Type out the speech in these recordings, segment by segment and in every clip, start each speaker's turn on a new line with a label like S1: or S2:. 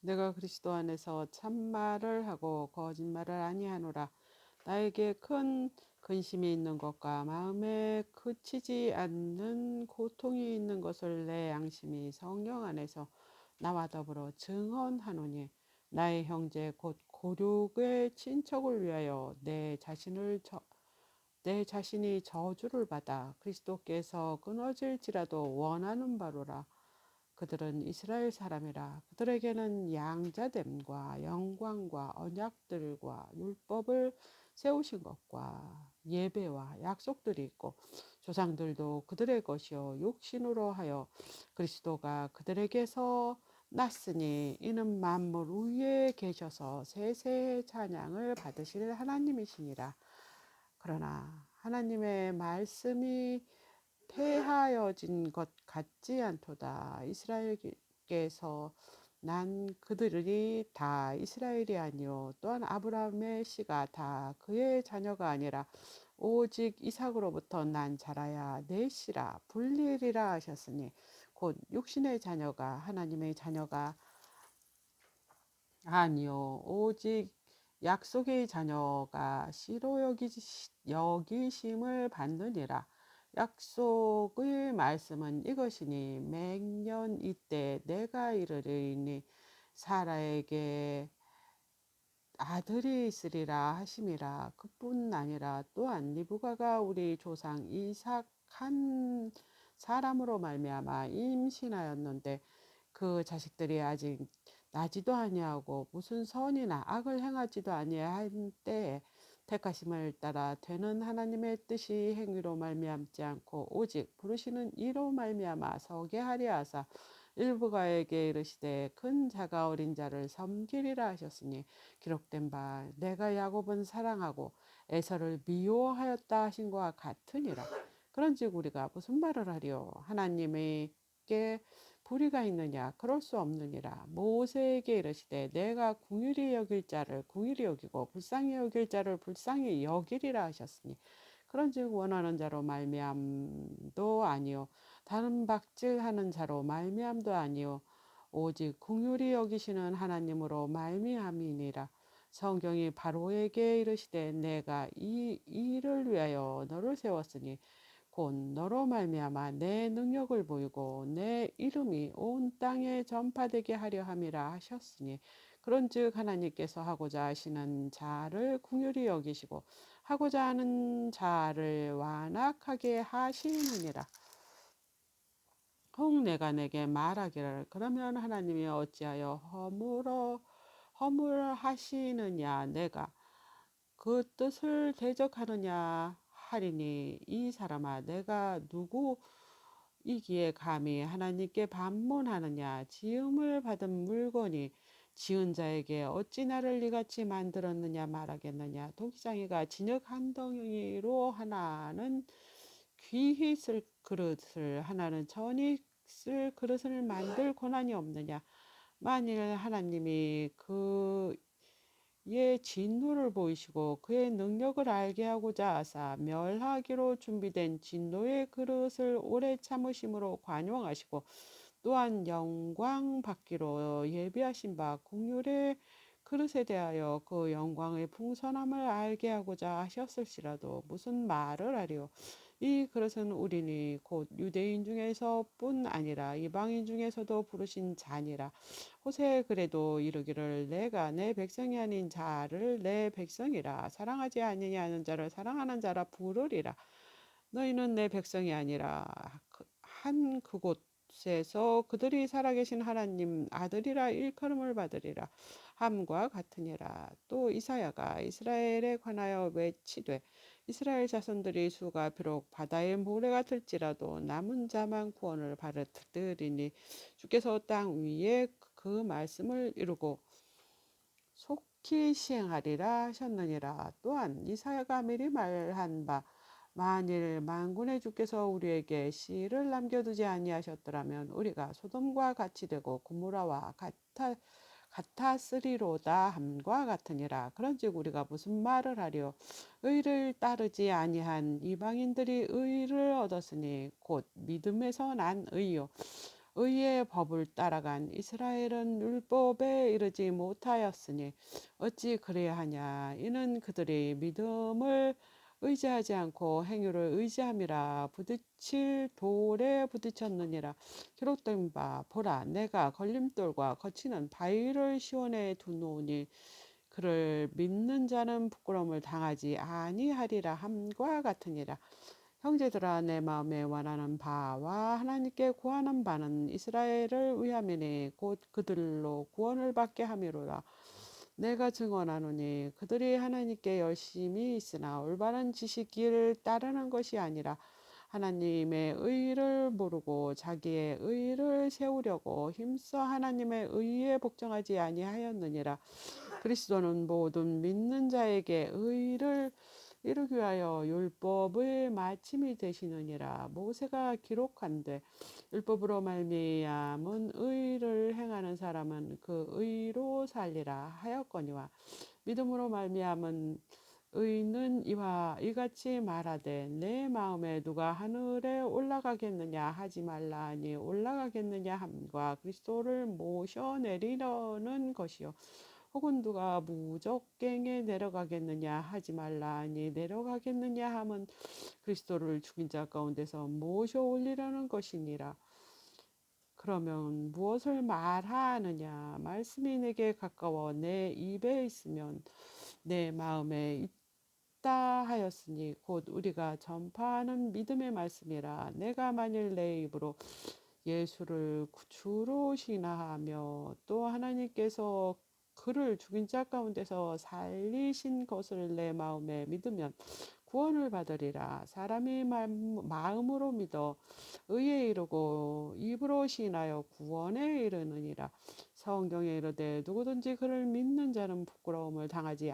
S1: 내가 그리스도 안에서 참말을 하고 거짓말을 아니하노라. 나에게 큰 근심이 있는 것과 마음에 그치지 않는 고통이 있는 것을 내 양심이 성령 안에서 나와 더불어 증언하노니, 나의 형제 곧 고륙의 친척을 위하여 내 자신이 저주를 받아 그리스도께서 끊어질지라도 원하는 바로라. 그들은 이스라엘 사람이라. 그들에게는 양자됨과 영광과 언약들과 율법을 세우신 것과 예배와 약속들이 있고, 조상들도 그들의 것이요 육신으로 하여 그리스도가 그들에게서 났으니, 이는 만물 위에 계셔서 세세의 찬양을 받으실 하나님이시니라. 그러나 하나님의 말씀이 폐하여진 것 같지 않도다. 이스라엘께서 난 그들이 다 이스라엘이 아니요 또한 아브라함의 씨가 다 그의 자녀가 아니라 오직 이삭으로부터 난 자라야 내 씨라 불리리라 하셨으니, 곧 육신의 자녀가 하나님의 자녀가 아니요 오직 약속의 자녀가 씨로 여기심을 받느니라. 약속의 말씀은 이것이니, 맹년 이때 내가 이르리니 사라에게 아들이 있으리라 하심이라. 그뿐 아니라 또한 리브가가 우리 조상 이삭 한 사람으로 말미암아 임신하였는데, 그 자식들이 아직 나지도 아니하고 무슨 선이나 악을 행하지도 아니한 때에 택하심을 따라 되는 하나님의 뜻이 행위로 말미암지 않고 오직 부르시는 이로 말미암아 서게 하려 하사 일부가에게 이르시되 큰 자가 어린 자를 섬기리라 하셨으니, 기록된 바 내가 야곱은 사랑하고 에서를 미워하였다 하신 것과 같으니라. 그런즉 우리가 무슨 말을 하리요? 하나님에게 불의가 있느냐? 그럴 수 없느니라. 모세에게 이르시되 내가 궁휼히 여길 자를 궁휼히 여기고 불쌍히 여길 자를 불쌍히 여기리라 하셨으니, 그런즉 원하는 자로 말미암도 아니요 다른 박질하는 자로 말미암도 아니요 오직 궁휼히 여기시는 하나님으로 말미암이니라. 성경이 바로에게 이르시되 내가 이 일을 위하여 너를 세웠으니, 곧 너로 말미암아 내 능력을 보이고 내 이름이 온 땅에 전파되게 하려 함이라 하셨으니, 그런즉 하나님께서 하고자 하시는 자를 궁휼히 여기시고 하고자 하는 자를 완악하게 하시느니라. 혹 내가 내게 말하기를, 그러면 하나님이 어찌하여 허물하시느냐? 내가 그 뜻을 대적하느냐 하리니, 이 사람아, 내가 누구이기에 감히 하나님께 반문하느냐? 지음을 받은 물건이 지은 자에게 어찌 나를 이같이 만들었느냐 말하겠느냐? 독장이가 진흙 한 덩이로 하나는 귀히 쓸 그릇을 하나는 천히 쓸 그릇을 만들 고난이 없느냐? 만일 하나님이 그의 진노를 보이시고 그의 능력을 알게 하고자 하사 멸하기로 준비된 진노의 그릇을 오래 참으심으로 관용하시고, 또한 영광 받기로 예비하신 바 긍휼의 그릇에 대하여 그 영광의 풍성함을 알게 하고자 하셨을지라도 무슨 말을 하리요? 이 그릇은 우리니 곧 유대인 중에서뿐 아니라 이방인 중에서도 부르신 자니라. 호세에 그래도 이르기를, 내가 내 백성이 아닌 자를 내 백성이라, 사랑하지 아니하는 자를 사랑하는 자라 부르리라. 너희는 내 백성이 아니라 한 그곳에서 그들이 살아계신 하나님 아들이라 일컬음을 받으리라 함과 같으니라. 또 이사야가 이스라엘에 관하여 외치되, 이스라엘 자손들이 수가 비록 바다의 모래 같을지라도 남은 자만 구원을 받으리니, 주께서 땅 위에 그 말씀을 이루고 속히 시행하리라 하셨느니라. 또한 이사야가 미리 말한 바, 만일 만군의 주께서 우리에게 씨를 남겨두지 아니하셨더라면 우리가 소돔과 같이 되고 고모라와 같았으리로다 함과 같으니라. 그런즉 우리가 무슨 말을 하리요? 의를 따르지 아니한 이방인들이 의를 얻었으니 곧 믿음에서 난 의요 의의 법을 따라간 이스라엘은 율법에 이르지 못하였으니 어찌 그래야 하냐. 이는 그들이 믿음을 의지하지 않고 행위를 의지함이라. 부딪힐 돌에 부딪혔느니라. 기록된 바 보라, 내가 걸림돌과 거치는 바위를 시온에 두노니 그를 믿는 자는 부끄러움을 당하지 아니하리라 함과 같으니라. 형제들아, 내 마음에 원하는 바와 하나님께 구하는 바는 이스라엘을 위함이니 곧 그들로 구원을 받게 함이로라. 내가 증언하노니 그들이 하나님께 열심히 있으나 올바른 지식을 따르는 것이 아니라 하나님의 의를 모르고 자기의 의를 세우려고 힘써 하나님의 의에 복종하지 아니하였느니라. 그리스도는 모든 믿는 자에게 의를 이루기 위하여 율법의 마침이 되시느니라. 모세가 기록한데 율법으로 말미암은 의를 행하는 사람은 그 의로 살리라 하였거니와 믿음으로 말미암은 의는 이와 이같이 말하되 내 마음에 누가 하늘에 올라가겠느냐 하지 말라 하니 올라가겠느냐 함과 그리스도를 모셔내리려는 것이요 혹은 누가 무적갱에 내려가겠느냐 하지 말라 하니 내려가겠느냐 함은 그리스도를 죽인 자 가운데서 모셔 올리려는 것이니라. 그러면 무엇을 말하느냐? 말씀이 내게 가까워 내 입에 있으면 내 마음에 있다 하였으니 곧 우리가 전파하는 믿음의 말씀이라. 내가 만일 내 입으로 예수를 주로 신하하며 또 하나님께서 그를 죽인 자 가운데서 살리신 것을 내 마음에 믿으면 구원을 받으리라. 사람이 마음으로 믿어 의에 이르고 입으로 신하여 구원에 이르느니라. 성경에 이르되 누구든지 그를 믿는 자는 부끄러움을 당하지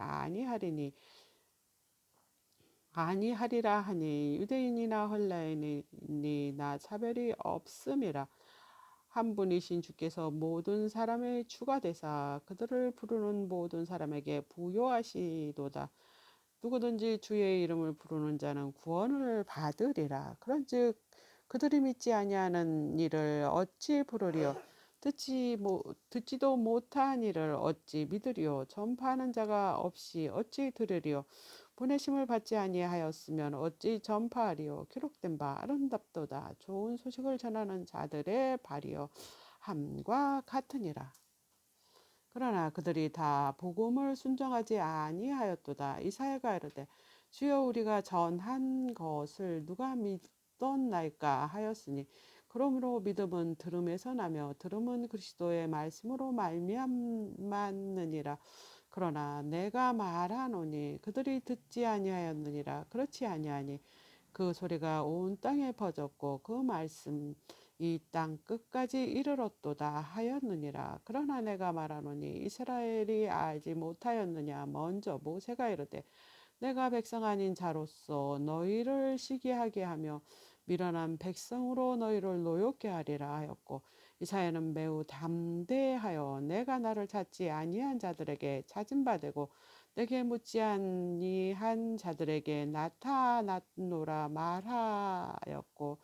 S1: 아니하리라 하니 유대인이나 헬라인이나 차별이 없음이라. 한 분이신 주께서 모든 사람의 주가 되사 그들을 부르는 모든 사람에게 부요하시도다. 누구든지 주의 이름을 부르는 자는 구원을 받으리라. 그런즉 그들이 믿지 아니하는 이를 어찌 부르리요? 듣지도 못한 이를 어찌 믿으리요? 전파하는 자가 없이 어찌 들으리요? 보내심을 받지 아니하였으면 어찌 전파하리요? 기록된 바 아름답도다. 좋은 소식을 전하는 자들의 발이요 함과 같으니라. 그러나 그들이 다 복음을 순종하지 아니하였도다. 이사야가 이르되 주여 우리가 전한 것을 누가 믿었나이까 하였으니 그러므로 믿음은 들음에서 나며 들음은 그리스도의 말씀으로 말미암았느니라. 그러나 내가 말하노니 그들이 듣지 아니하였느니라. 그렇지 아니하니 그 소리가 온 땅에 퍼졌고 그 말씀 이 땅 끝까지 이르렀도다 하였느니라. 그러나 내가 말하노니 이스라엘이 알지 못하였느냐. 먼저 모세가 이르되 내가 백성 아닌 자로서 너희를 시기하게 하며 미련한 백성으로 너희를 노엽게 하리라 하였고 이사야는 매우 담대하여 내가 나를 찾지 아니한 자들에게 찾은 바 되고 내게 묻지 아니한 자들에게 나타났노라 말하였고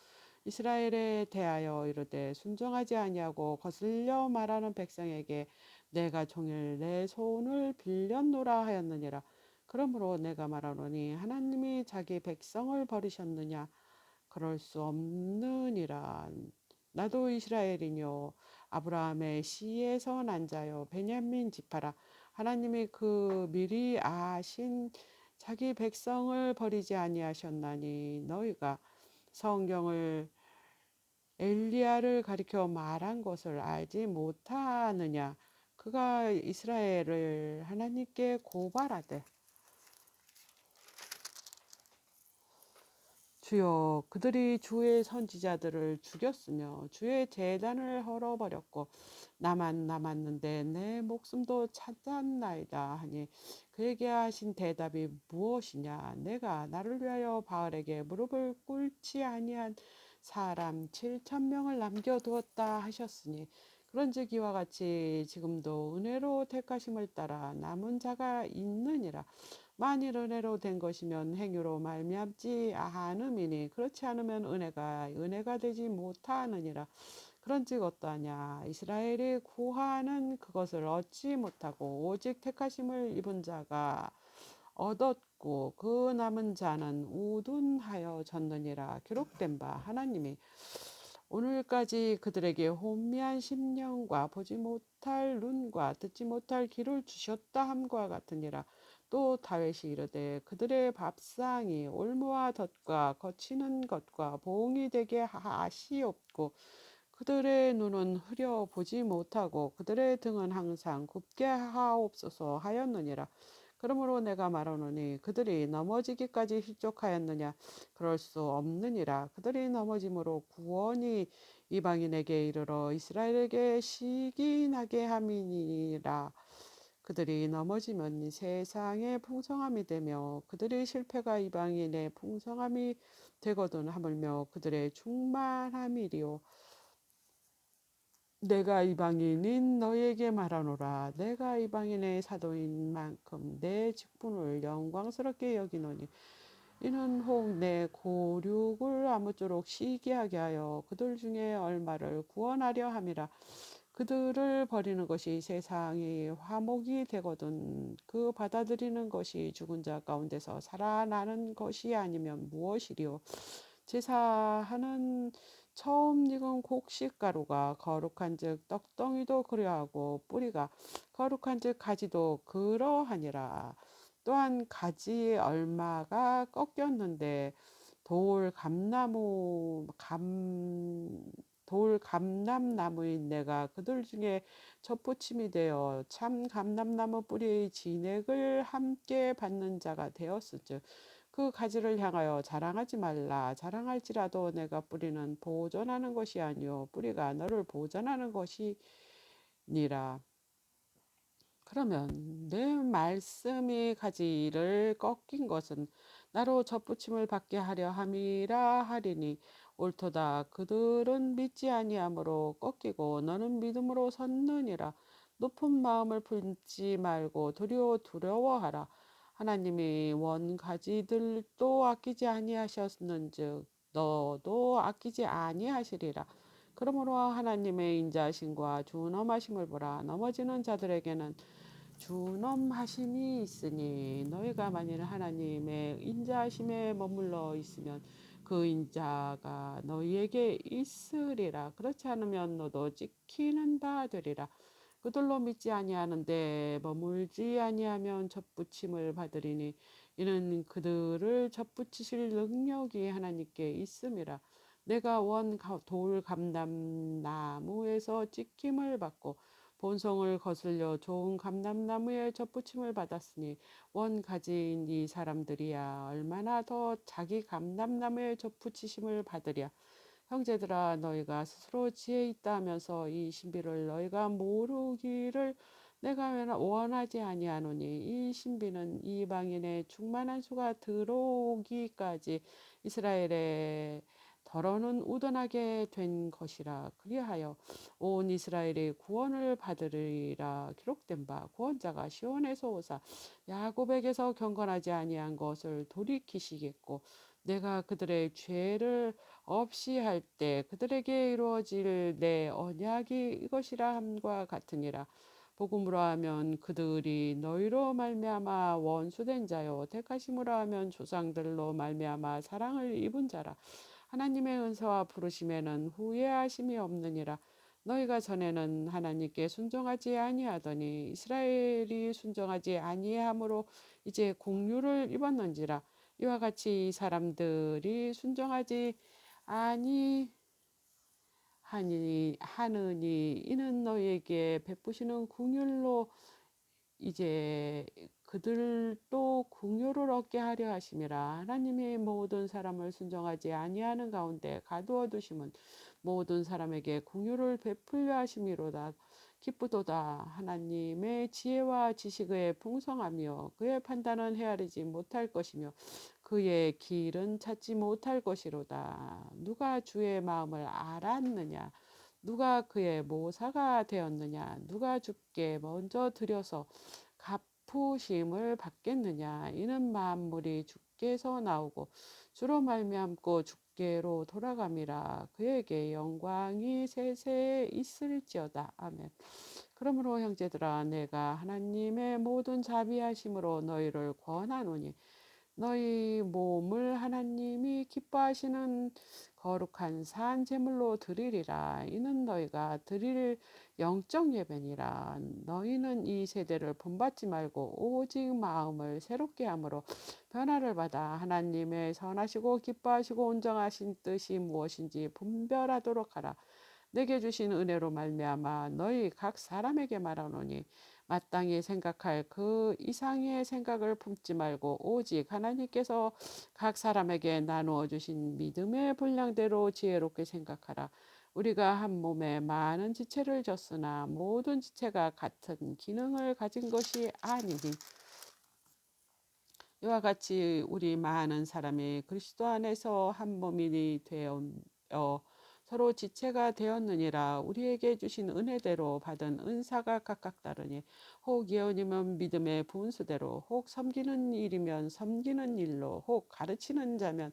S1: 이스라엘에 대하여 이르되 순종하지 아니하고 거슬려 말하는 백성에게 내가 종일 내 손을 빌렸노라 하였느니라. 그러므로 내가 말하노니 하나님이 자기 백성을 버리셨느냐? 그럴 수 없느니라. 나도 이스라엘이뇨 아브라함의 씨에서 난 자요 베냐민 지파라. 하나님이 그 미리 아신 자기 백성을 버리지 아니하셨나니 너희가 성경을 엘리야를 가리켜 말한 것을 알지 못하느냐. 그가 이스라엘을 하나님께 고발하되 주여 그들이 주의 선지자들을 죽였으며 주의 제단을 헐어버렸고 나만 남았는데 내 목숨도 찾았나이다 하니 그에게 하신 대답이 무엇이냐. 내가 나를 위하여 바알에게 무릎을 꿇지 아니한 사람 7,000명을 남겨두었다 하셨으니 그런즉 이와 같이 지금도 은혜로 택하심을 따라 남은 자가 있느니라. 만일 은혜로 된 것이면 행위로 말미암지 않음이니 그렇지 않으면 은혜가 되지 못하느니라. 그런즉 어떠하냐. 이스라엘이 구하는 그것을 얻지 못하고 오직 택하심을 입은 자가 얻었고 그 남은 자는 우둔하여 졌느니라. 기록된 바 하나님이 오늘까지 그들에게 혼미한 심령과 보지 못할 눈과 듣지 못할 귀를 주셨다 함과 같으니라. 또 다윗이 이르되 그들의 밥상이 올무와 덫과 거치는 것과 봉이 되게 하시옵고 그들의 눈은 흐려 보지 못하고 그들의 등은 항상 굽게 하옵소서 하였느니라. 그러므로 내가 말하노니 그들이 넘어지기까지 실족하였느냐. 그럴 수 없느니라. 그들이 넘어짐으로 구원이 이방인에게 이르러 이스라엘에게 시기나게 함이니라. 그들이 넘어지면 세상의 풍성함이 되며 그들의 실패가 이방인의 풍성함이 되거든. 하물며 그들의 충만함이리요. 내가 이방인인 너희에게 말하노라. 내가 이방인의 사도인 만큼 내 직분을 영광스럽게 여기노니 이는 혹 내 고륙을 아무쪼록 시기하게 하여 그들 중에 얼마를 구원하려 함이라. 그들을 버리는 것이 세상의 화목이 되거든 그 받아들이는 것이 죽은 자 가운데서 살아나는 것이 아니면 무엇이리요. 제사하는 처음 익은 곡식가루가 거룩한즉 떡덩이도 그러하고 뿌리가 거룩한즉 가지도 그러하니라. 또한 가지 얼마가 꺾였는데 돌 감나무 돌 감람나무인 내가 그들 중에 젖붙임이 되어 참 감람나무 뿌리의 진액을 함께 받는 자가 되었을즉 그 가지를 향하여 자랑하지 말라. 자랑할지라도 내가 뿌리는 보존하는 것이 아니요 뿌리가 너를 보존하는 것이니라. 그러면 내 말씀이 가지를 꺾인 것은 나로 젖붙임을 받게 하려 함이라 하리니 옳도다. 그들은 믿지 아니함으로 꺾이고 너는 믿음으로 섰느니라. 높은 마음을 품지 말고 도리어 두려워하라. 하나님이 원 가지들도 아끼지 아니하셨는즉 너도 아끼지 아니하시리라. 그러므로 하나님의 인자하심과 준엄하심을 보라. 넘어지는 자들에게는 준엄하심이 있으니 너희가 만일 하나님의 인자하심에 머물러 있으면 그 인자가 너희에게 있으리라. 그렇지 않으면 너도 찍히는 바 되리라. 그들로 믿지 아니하는데 머물지 아니하면 젖붙임을 받으리니 이는 그들을 젖붙이실 능력이 하나님께 있음이라. 내가 원 돌 감람나무에서 찍힘을 받고 본성을 거슬려 좋은 감람나무에 젖붙임을 받았으니 원 가지인 이 사람들이야 얼마나 더 자기 감람나무에 젖붙이심을 받으랴. 형제들아 너희가 스스로 지혜 있다 하면서 이 신비를 너희가 모르기를 내가 원하지 아니하노니 이 신비는 이방인의 충만한 수가 들어오기까지 이스라엘의 더러는 우둔하게 된 것이라. 그리하여 온 이스라엘이 구원을 받으리라. 기록된 바 구원자가 시온에서 오사 야곱에게서 경건하지 아니한 것을 돌이키시겠고 내가 그들의 죄를 없이 할 때 그들에게 이루어질 내 언약이 이것이라 함과 같으니라. 복음으로 하면 그들이 너희로 말미암아 원수된 자요 택하심으로 하면 조상들로 말미암아 사랑을 입은 자라. 하나님의 은사와 부르심에는 후회하심이 없느니라. 너희가 전에는 하나님께 순종하지 아니하더니 이스라엘이 순종하지 아니함으로 이제 공유를 입었는지라. 이와 같이 이 사람들이 순종하지 하느니 이는 너희에게 베푸시는 긍휼로 이제 그들도 긍휼을 얻게 하려 하심이라. 하나님이 모든 사람을 순종하지 아니하는 가운데 가두어 두심은 모든 사람에게 긍휼을 베풀려 하심이로다. 기쁘도다. 하나님의 지혜와 지식의 풍성하며 그의 판단은 헤아리지 못할 것이며 그의 길은 찾지 못할 것이로다. 누가 주의 마음을 알았느냐? 누가 그의 모사가 되었느냐? 누가 주께 먼저 드려서 갚으심을 받겠느냐? 이는 만물이 주께서 나오고 주로 말미암고 주께로 돌아감이라. 그에게 영광이 세세에 있을지어다. 아멘. 그러므로 형제들아, 내가 하나님의 모든 자비하심으로 너희를 권하노니 너희 몸을 하나님이 기뻐하시는 거룩한 산 제물로 드리리라. 이는 너희가 드릴 영적 예배니라. 너희는 이 세대를 본받지 말고 오직 마음을 새롭게 함으로 변화를 받아 하나님의 선하시고 기뻐하시고 온전하신 뜻이 무엇인지 분별하도록 하라. 내게 주신 은혜로 말미암아 너희 각 사람에게 말하노니 마땅히 생각할 그 이상의 생각을 품지 말고 오직 하나님께서 각 사람에게 나누어 주신 믿음의 분량대로 지혜롭게 생각하라. 우리가 한 몸에 많은 지체를 졌으나 모든 지체가 같은 기능을 가진 것이 아니니 이와 같이 우리 많은 사람이 그리스도 안에서 한 몸이 되어 서로 지체가 되었느니라. 우리에게 주신 은혜대로 받은 은사가 각각 다르니 혹 예언이면 믿음의 분수대로, 혹 섬기는 일이면 섬기는 일로, 혹 가르치는 자면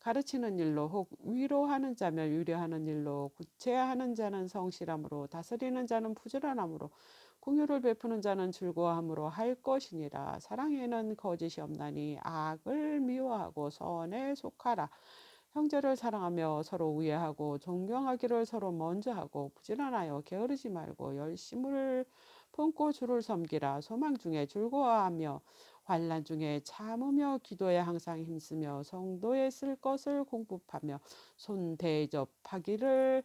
S1: 가르치는 일로, 혹 위로하는 자면 위로하는 일로, 구제하는 자는 성실함으로, 다스리는 자는 부지런함으로, 공유를 베푸는 자는 즐거워함으로 할 것이니라. 사랑에는 거짓이 없나니 악을 미워하고 선에 속하라. 형제를 사랑하며 서로 우애하고 존경하기를 서로 먼저 하고 부지런하여 게으르지 말고 열심을 품고 주를 섬기라. 소망 중에 즐거워하며 환난 중에 참으며 기도에 항상 힘쓰며 성도에 쓸 것을 공급하며 손 대접하기를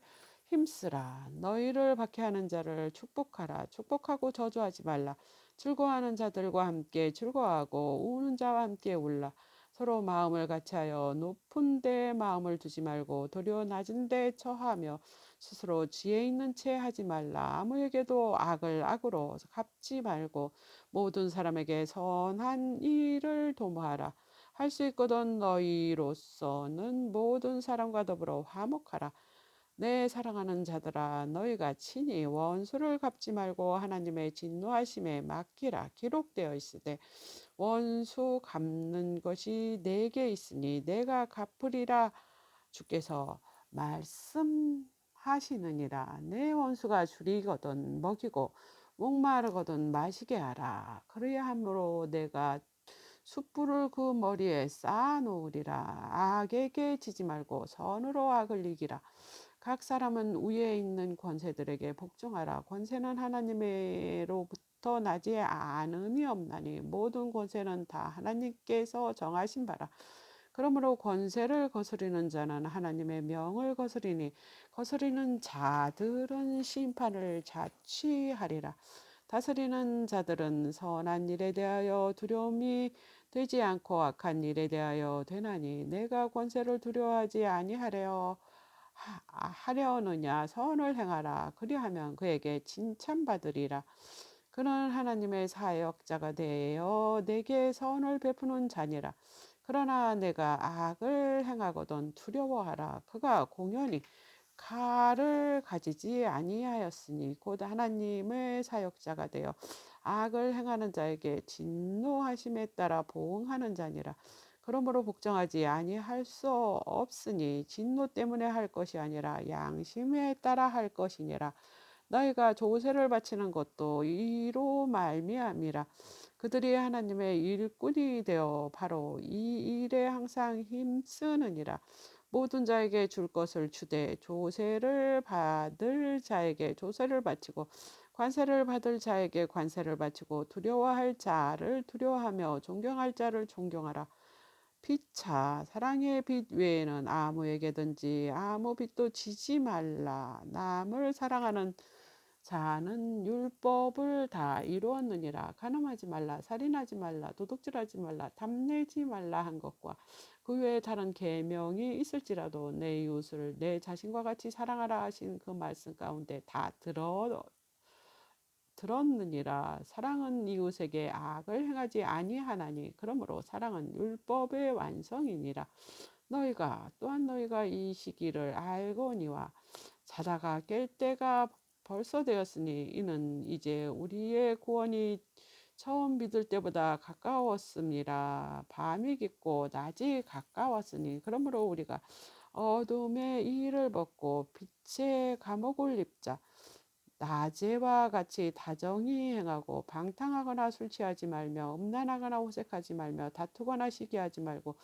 S1: 힘쓰라. 너희를 박해하는 자를 축복하라. 축복하고 저주하지 말라. 즐거워하는 자들과 함께 즐거워하고 우는 자와 함께 울라. 서로 마음을 같이하여 높은 데 마음을 두지 말고 도리어 낮은 데 처하며 스스로 지혜 있는 채 하지 말라. 아무에게도 악을 악으로 갚지 말고 모든 사람에게 선한 일을 도모하라. 할 수 있거든 너희로서는 모든 사람과 더불어 화목하라. 내 사랑하는 자들아, 너희가 친히 원수를 갚지 말고 하나님의 진노하심에 맡기라. 기록되어 있으되 원수 갚는 것이 내게 있으니 내가 갚으리라. 주께서 말씀하시느니라. 내 원수가 줄이거든 먹이고 목마르거든 마시게 하라. 그리함으로 내가 숯불을 그 머리에 쌓아 놓으리라. 악에게 지지 말고 선으로 악을 이기라. 각 사람은 위에 있는 권세들에게 복종하라. 권세는 하나님으로부터 나지 않음이 없나니 모든 권세는 다 하나님께서 정하신 바라. 그러므로 권세를 거스리는 자는 하나님의 명을 거스리니 거스리는 자들은 심판을 자취하리라. 다스리는 자들은 선한 일에 대하여 두려움이 되지 않고 악한 일에 대하여 되나니 내가 권세를 두려워하지 아니하려 하려느냐. 선을 행하라. 그리하면 그에게 칭찬받으리라. 그는 하나님의 사역자가 되어 내게 선을 베푸는 자니라. 그러나 내가 악을 행하거든 두려워하라. 그가 공연히 칼을 가지지 아니하였으니 곧 하나님의 사역자가 되어 악을 행하는 자에게 진노하심에 따라 보응하는 자니라. 그러므로 복종하지 아니할 수 없으니 진노 때문에 할 것이 아니라 양심에 따라 할 것이니라. 너희가 조세를 바치는 것도 이로 말미암이라. 그들이 하나님의 일꾼이 되어 바로 이 일에 항상 힘쓰느니라. 모든 자에게 줄 것을 주되 조세를 받을 자에게 조세를 바치고 관세를 받을 자에게 관세를 바치고 두려워할 자를 두려워하며 존경할 자를 존경하라. 피차 사랑의 빛 외에는 아무에게든지 아무 빛도 지지 말라. 남을 사랑하는 자는 율법을 다 이루었느니라. 간음하지 말라, 살인하지 말라, 도둑질하지 말라, 탐내지 말라 한 것과 그 외에 다른 계명이 있을지라도 내 이웃을 내 자신과 같이 사랑하라 하신 그 말씀 가운데 다 들었느니라. 사랑은 이웃에게 악을 행하지 아니하나니 그러므로 사랑은 율법의 완성이니라. 너희가 이 시기를 알거니와 자다가 깰 때가 벌써 되었으니 이는 이제 우리의 구원이 처음 믿을 때보다 가까웠습니다. 밤이 깊고 낮이 가까웠으니 그러므로 우리가 어둠의 이를 벗고 빛의 감옥을 입자. 낮에와 같이 다정히 행하고 방탕하거나 술 취하지 말며 음란하거나 호색하지 말며 다투거나 시기하지 말고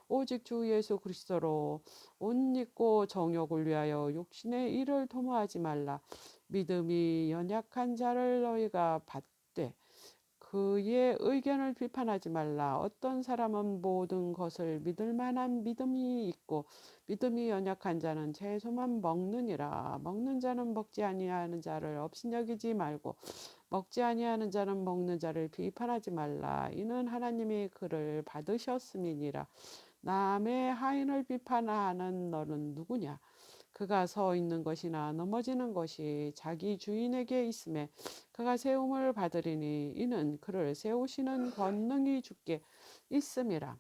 S1: 오직 주 예수 그리스도로 옷 입고 정욕을 위하여 육신의 일을 도모하지 말라. 믿음이 연약한 자를 너희가 받되 그의 의견을 비판하지 말라. 어떤 사람은 모든 것을 믿을 만한 믿음이 있고 믿음이 연약한 자는 채소만 먹느니라. 먹는 자는 먹지 아니하는 자를 업신여기지 말고 먹지 아니하는 자는 먹는 자를 비판하지 말라. 이는 하나님이 그를 받으셨음이니라. 남의 하인을 비판하는 너는 누구냐? 그가 서 있는 것이나 넘어지는 것이 자기 주인에게 있음에 그가 세움을 받으리니 이는 그를 세우시는 권능이 주께 있음이라.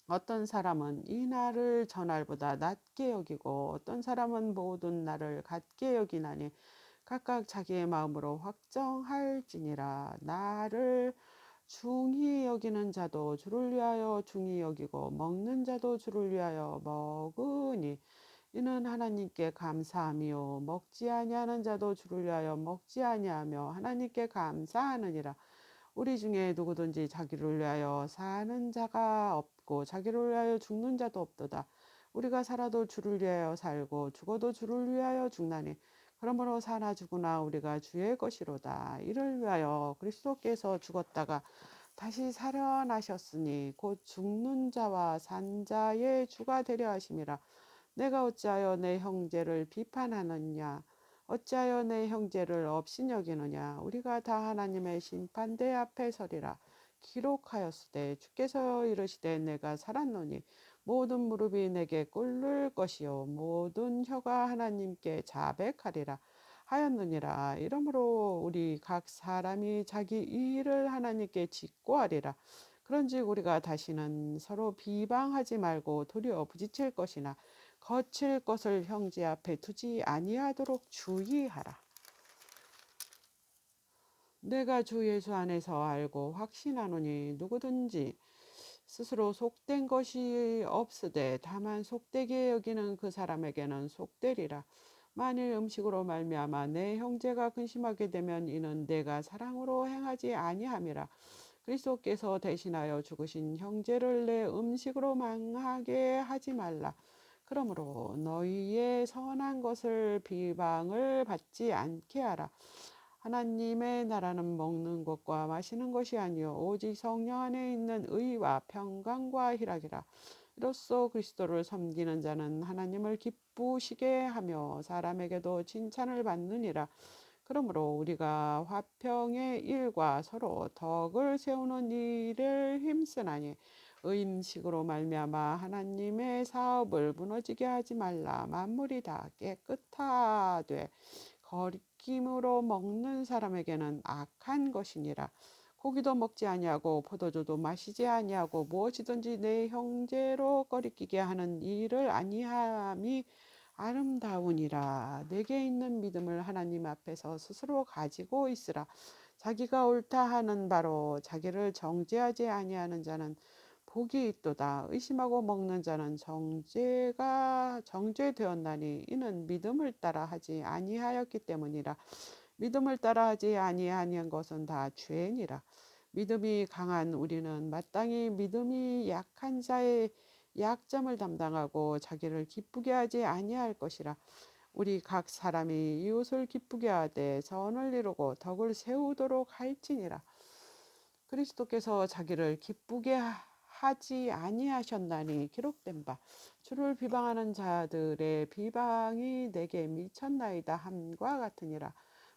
S1: 어떤 사람은 이 날을 저 날보다 낮게 여기고 어떤 사람은 모든 날을 같게 여기나니 각각 자기의 마음으로 확정할지니라. 나를 중히 여기는 자도 주를 위하여 중히 여기고 먹는 자도 주를 위하여 먹으니 이는 하나님께 감사함이요 먹지 아니하는 자도 주를 위하여 먹지 아니하며 하나님께 감사하느니라. 우리 중에 누구든지 자기를 위하여 사는 자가 없고 자기를 위하여 죽는 자도 없도다. 우리가 살아도 주를 위하여 살고 죽어도 주를 위하여 죽나니 그러므로 사나 죽으나 우리가 주의 것이로다. 이를 위하여 그리스도께서 죽었다가 다시 살아나셨으니 곧 죽는 자와 산 자의 주가 되려 하심이라. 내가 어찌하여 내 형제를 비판하느냐? 어찌하여 내 형제를 업신여기느냐? 우리가 다 하나님의 심판대 앞에 서리라. 기록하였으되 주께서 이르시되 내가 살았노니 모든 무릎이 내게 꿇을 것이요 모든 혀가 하나님께 자백하리라 하였느니라. 이러므로 우리 각 사람이 자기 일을 하나님께 직고하리라. 그런즉 우리가 다시는 서로 비방하지 말고 도리어 부딪힐 것이나 거칠 것을 형제 앞에 두지 아니하도록 주의하라. 내가 주 예수 안에서 알고 확신하노니 누구든지 스스로 속된 것이 없으되 다만 속되게 여기는 그 사람에게는 속되리라. 만일 음식으로 말미암아 내 형제가 근심하게 되면 이는 내가 사랑으로 행하지 아니함이라. 그리스도께서 대신하여 죽으신 형제를 내 음식으로 망하게 하지 말라. 그러므로 너희의 선한 것을 비방을 받지 않게 하라. 하나님의 나라는 먹는 것과 마시는 것이 아니요 오직 성령 안에 있는 의와 평강과 희락이라. 이로써 그리스도를 섬기는 자는 하나님을 기쁘시게 하며 사람에게도 칭찬을 받느니라. 그러므로 우리가 화평의 일과 서로 덕을 세우는 일을 힘쓰나니 의임식으로 말미암아 하나님의 사업을 무너지게 하지 말라. 만물이 다 깨끗하되 거리낌으로 먹는 사람에게는 악한 것이니라. 고기도 먹지 아니하고 포도주도 마시지 아니하고 무엇이든지 내 형제로 거리끼게 하는 일을 아니함이 아름다우니라. 내게 있는 믿음을 하나님 앞에서 스스로 가지고 있으라. 자기가 옳다 하는 바로 자기를 정죄하지 아니하는 자는 복이 있도다. 의심하고 먹는 자는 정죄가 정죄되었나니 이는 믿음을 따라 하지 아니하였기 때문이라. 믿음을 따라 하지 아니하는 것은 다 죄니라. 믿음이 강한 우리는 마땅히 믿음이 약한 자의 약점을 담당하고 자기를 기쁘게 하지 아니할 것이라. 우리 각 사람이 이웃을 기쁘게 하되 선을 이루고 덕을 세우도록 할지니라. 그리스도께서 자기를 기쁘게 하지 아니하셨나니 기록된 바 주를 비방하는 자들의 비방이 내게 미쳤나이다 함과 같으니라.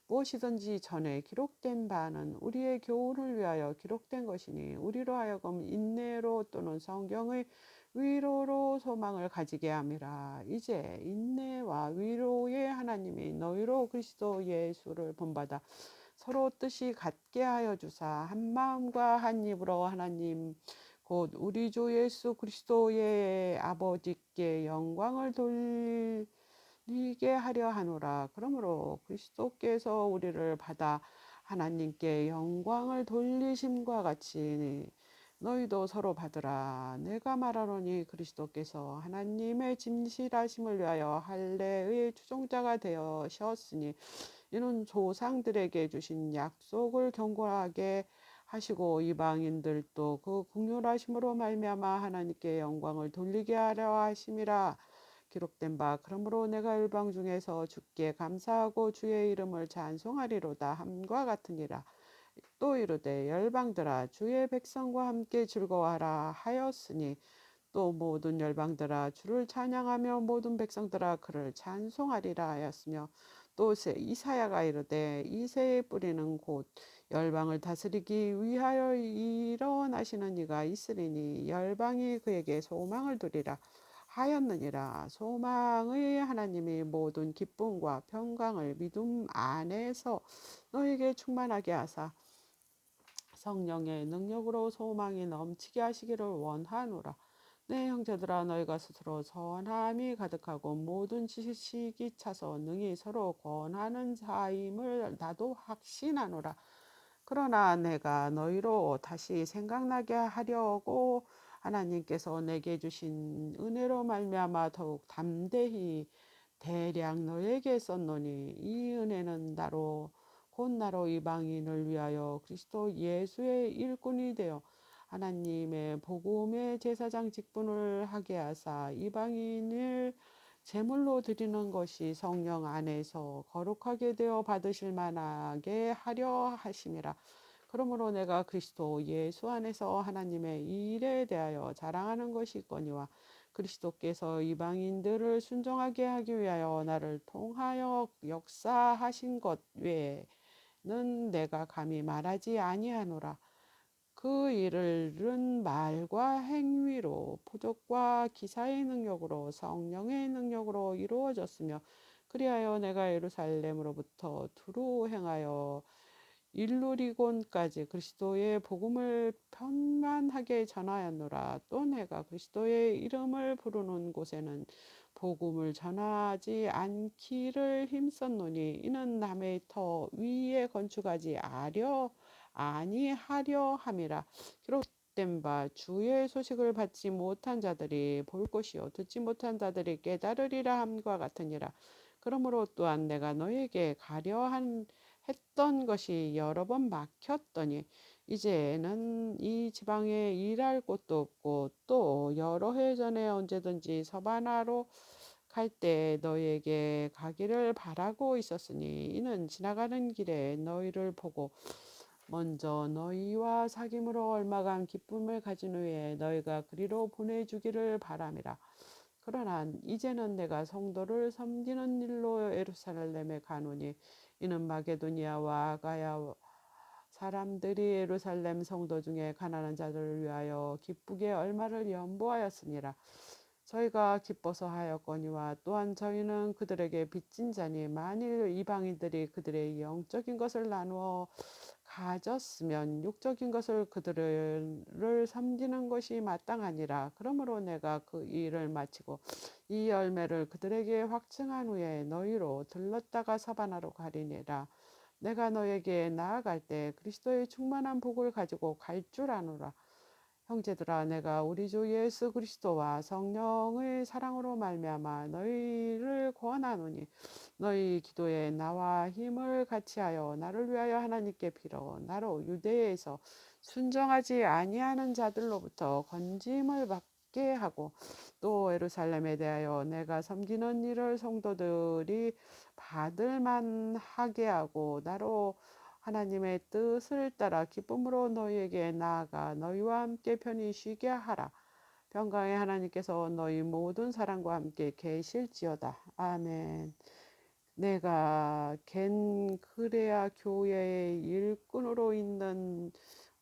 S1: 무엇이든지 전에 기록된 바는 우리의 교훈을 위하여 기록된 것이니 우리로 하여금 인내로 또는 성경의 위로로 소망을 가지게 함이라. 이제 인내와 위로의 하나님이 너희로 그리스도 예수를 본받아 서로 뜻이 같게 하여 주사 한 마음과 한 입으로 하나님 곧 우리 주 예수 그리스도의 아버지께 영광을 돌리게 하려 하노라. 그러므로 그리스도께서 우리를 받아 하나님께 영광을 돌리심과 같이 너희도 서로 받으라. 내가 말하노니 그리스도께서 하나님의 진실하심을 위하여 할례의 추종자가 되셨으니 이는 조상들에게 주신 약속을 경고하게 하시고 이방인들도 그 긍휼하심으로 말미암아 하나님께 영광을 돌리게 하려 하심이라. 기록된 바 그러므로 내가 열방 중에서 주께 감사하고 주의 이름을 찬송하리로다 함과 같으니라. 또 이르되 열방들아 주의 백성과 함께 즐거워하라 하였으니 또 모든 열방들아 주를 찬양하며 모든 백성들아 그를 찬송하리라 하였으며 또 이사야가 이르되 이새의 뿌리는 곧 열방을 다스리기 위하여 일어나시는 이가 있으리니 열방이 그에게 소망을 두리라 하였느니라. 소망의 하나님이 모든 기쁨과 평강을 믿음 안에서 너에게 충만하게 하사 성령의 능력으로 소망이 넘치게 하시기를 원하노라. 내 형제들아 너희가 스스로 선함이 가득하고 모든 지식이 차서 능히 서로 권하는 자임을 나도 확신하노라. 그러나 내가 너희로 다시 생각나게 하려고 하나님께서 내게 주신 은혜로 말미암아 더욱 담대히 대략 너에게 썼노니 이 은혜는 곧 나로 이방인을 위하여 그리스도 예수의 일꾼이 되어 하나님의 복음의 제사장 직분을 하게 하사 이방인을 제물로 드리는 것이 성령 안에서 거룩하게 되어 받으실 만하게 하려 하심이라. 그러므로 내가 그리스도 예수 안에서 하나님의 일에 대하여 자랑하는 것이 있거니와 그리스도께서 이방인들을 순종하게 하기 위하여 나를 통하여 역사하신 것 외에는 내가 감히 말하지 아니하노라. 그 일은 말과 행위로 표적과 기사의 능력으로 성령의 능력으로 이루어졌으며 그리하여 내가 예루살렘으로부터 두루 행하여 일루리곤까지 그리스도의 복음을 편만하게 전하였노라. 또 내가 그리스도의 이름을 부르는 곳에는 복음을 전하지 않기를 힘썼노니 이는 남의 터 위에 건축하지 아니하려 함이라. 기록된 바 주의 소식을 받지 못한 자들이 볼 것이요 듣지 못한 자들이 깨달으리라 함과 같으니라. 그러므로 또한 내가 너에게 했던 것이 여러 번 막혔더니 이제는 이 지방에 일할 곳도 없고 또 여러 해 전에 언제든지 서바나로 갈 때 너희에게 가기를 바라고 있었으니 이는 지나가는 길에 너희를 보고 먼저 너희와 사귐으로 얼마간 기쁨을 가진 후에 너희가 그리로 보내주기를 바람이라. 그러나 이제는 내가 성도를 섬기는 일로 예루살렘에 가노니 이는 마게도니아와 아가야 사람들이 예루살렘 성도 중에 가난한 자들을 위하여 기쁘게 얼마를 연보하였으니라. 저희가 기뻐서 하였거니와 또한 저희는 그들에게 빚진 자니 만일 이방인들이 그들의 영적인 것을 나누어 가졌으면 육적인 것을 그들을 섬기는 것이 마땅하니라. 그러므로 내가 그 일을 마치고 이 열매를 그들에게 확증한 후에 너희로 들렀다가 사바나로 가리니라. 내가 너에게 나아갈 때 그리스도의 충만한 복을 가지고 갈 줄 아노라. 형제들아 내가 우리 주 예수 그리스도와 성령의 사랑으로 말미암아 너희를 권하노니 너희 기도에 나와 힘을 같이하여 나를 위하여 하나님께 빌어 나로 유대에서 순종하지 아니하는 자들로부터 건짐을 받게 하고 또 예루살렘에 대하여 내가 섬기는 일을 성도들이 받을 만하게 하고 나로 하나님의 뜻을 따라 기쁨으로 너희에게 나아가 너희와 함께 편히 쉬게 하라. 평강의 하나님께서 너희 모든 사랑과 함께 계실지어다. 아멘. 내가 겐그레아 교회의 일꾼으로 있는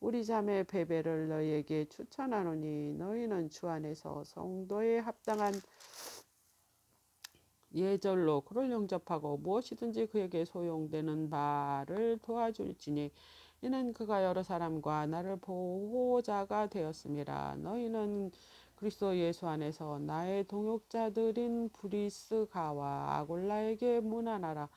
S1: 우리 자매 베베를 너희에게 추천하노니 너희는 주 안에서 성도에 합당한 예절로 그를 영접하고 무엇이든지 그에게 소용되는 바를 도와줄지니 이는 그가 여러 사람과 나를 보호자가 되었음이라. 너희는 그리스도 예수 안에서 나의 동역자들인 브리스가와 아골라에게 문안하라.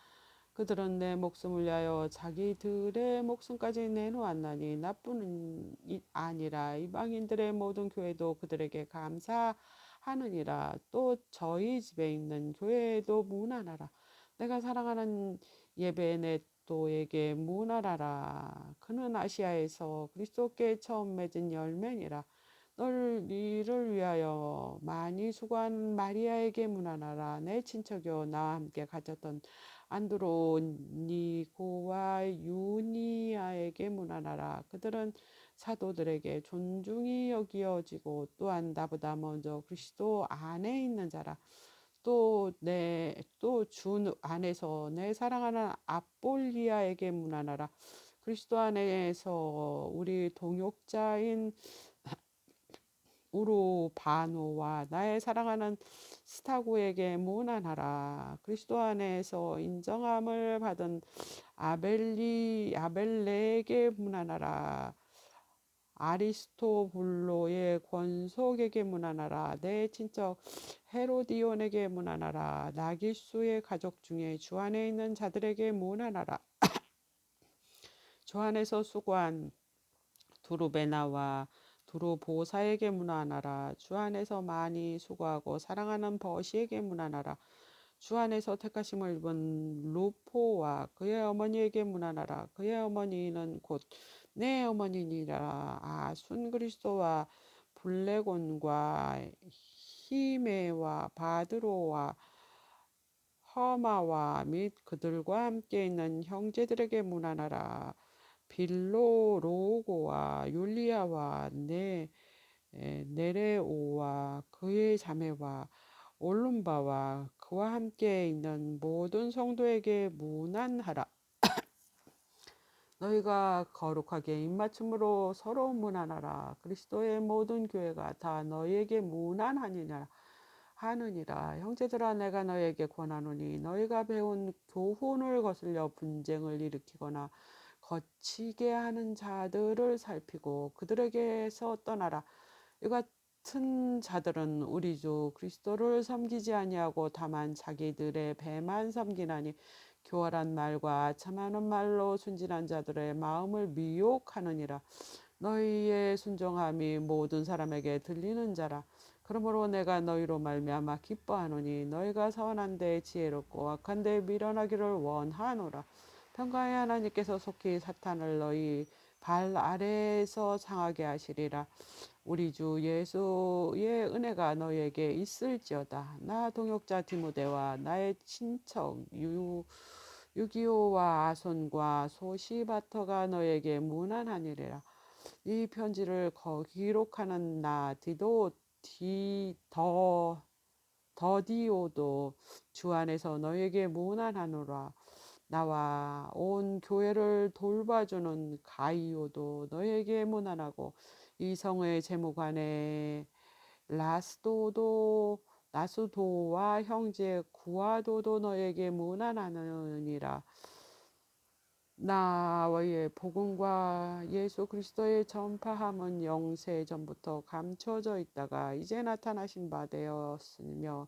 S1: 그들은 내 목숨을 위하여 자기들의 목숨까지 내놓았나니 나뿐 아니라 이방인들의 모든 교회도 그들에게 감사하느니라. 또 저희 집에 있는 교회에도 문안하라. 내가 사랑하는 예베네토에게 문안하라. 그는 아시아에서 그리스도께 처음 맺은 열매니라. 이를 위하여 많이 수고한 마리아에게 문안하라. 내 친척이요 나와 함께 가졌던 안드로니고와 유니아에게 문안하라. 그들은 사도들에게 존중이 여기어지고 또한 나보다 먼저 그리스도 안에 있는 자라. 또 주 안에서 내 사랑하는 아폴리아에게 문안하라. 그리스도 안에서 우리 동역자인 우르바노와 나의 사랑하는 스타고에게 문안하라. 그리스도 안에서 인정함을 받은 아벨레에게 문안하라. 아리스토블로의 권속에게 문안하라. 내 친척 헤로디온에게 문안하라. 나기수의 가족 중에 주 안에 있는 자들에게 문안하라. 주 안에서 수고한 두루베나와 두루보사에게 문안하라. 주 안에서 많이 수고하고 사랑하는 버시에게 문안하라. 주 안에서 택하심을 입은 루포와 그의 어머니에게 문안하라. 그의 어머니는 곧 내 어머니니라. 아순 그리스도와 블레곤과 히메와 바드로와 허마와 및 그들과 함께 있는 형제들에게 문안하라. 빌로로고와 율리아와 네레오와 그의 자매와 올lum바와 그와 함께 있는 모든 성도에게 문안하라. 너희가 거룩하게 입맞춤으로 서로 문안하라. 그리스도의 모든 교회가 다 너희에게 문안하니라. 형제들아 내가 너희에게 권하노니 너희가 배운 교훈을 거슬려 분쟁을 일으키거나 거치게 하는 자들을 살피고 그들에게서 떠나라. 이 같은 자들은 우리 주 그리스도를 섬기지 아니하고 다만 자기들의 배만 섬기나니 교활한 말과 참하는 말로 순진한 자들의 마음을 미혹하느니라. 너희의 순종함이 모든 사람에게 들리는 자라. 그러므로 내가 너희로 말미암아 기뻐하노니 너희가 선한데 지혜롭고 악한데 미련하기를 원하노라. 평강의 하나님께서 속히 사탄을 너희 발 아래에서 상하게 하시리라. 우리 주 예수의 은혜가 너희에게 있을지어다. 나 동역자 디모데와 나의 친척 유기오와 아손과 소시바터가 너에게 문안하니라. 이 편지를 기록하는 나 더디오도 주 안에서 너에게 문안하노라. 나와 온 교회를 돌봐주는 가이오도 너에게 문안하고 이 성의 재무관의 나스도와 형제 구아도도 너에게 문안하느니라. 나의 복음과 예수 그리스도의 전파함은 영세 전부터 감춰져 있다가 이제 나타나신 바 되었으며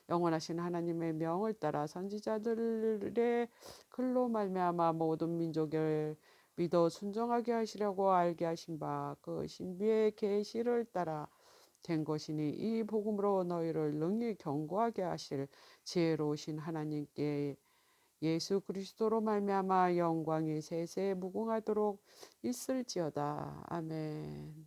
S1: 영원하신 하나님의 명을 따라 선지자들의 글로 말미암아 모든 민족을 믿어 순종하게 하시려고 알게 하신 바 그 신비의 계시를 따라 된 것이니 이 복음으로 너희를 능히 경고하게 하실 지혜로우신 하나님께 예수 그리스도로 말미암아 영광이 세세 무궁하도록 있을지어다. 아멘.